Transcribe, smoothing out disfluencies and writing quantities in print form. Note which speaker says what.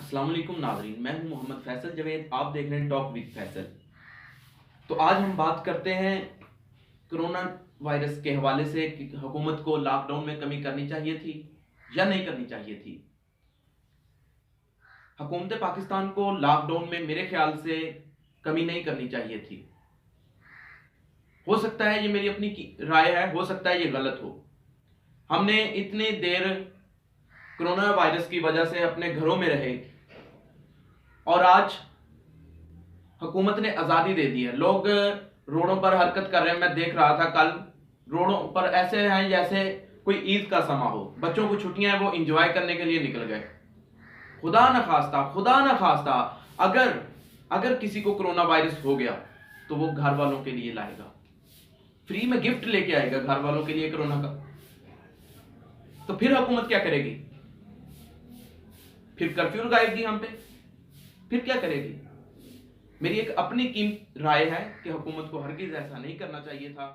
Speaker 1: अस्सलाम वालेकुम नाज़रीन, मैं हूं मोहम्मद फैसल जवेद। आप देख रहे हैं टॉक विद फैसल। तो आज हम बात करते हैं कोरोना वायरस के हवाले से कि हुकूमत को लॉकडाउन में कमी करनी चाहिए थी या नहीं करनी चाहिए थी। हुकूमत पाकिस्तान को लॉकडाउन में मेरे ख्याल से कमी नहीं करनी चाहिए थी। हो सकता है ये मेरी अपनी राय है, हो सकता है ये गलत हो। हमने इतनी देर कोरोना वायरस की वजह से अपने घरों में रहे और आज हुकूमत ने आज़ादी दे दी है। लोग रोडों पर हरकत कर रहे हैं। मैं देख रहा था कल रोडों पर ऐसे हैं जैसे कोई ईद का समा हो। बच्चों को छुट्टियां हैं, वो इंजॉय करने के लिए निकल गए। खुदा ना खास्ता अगर अगर किसी को कोरोना वायरस हो गया तो वो घर वालों के लिए लाएगा, फ्री में गिफ्ट लेके आएगा घर वालों के लिए कोरोना का। तो फिर हुकूमत क्या करेगी? फिर कर्फ्यू लगाएगी हम पे? फिर क्या करेगी? मेरी एक अपनी कीमत राय है कि हुकूमत को हरगिज ऐसा नहीं करना चाहिए था।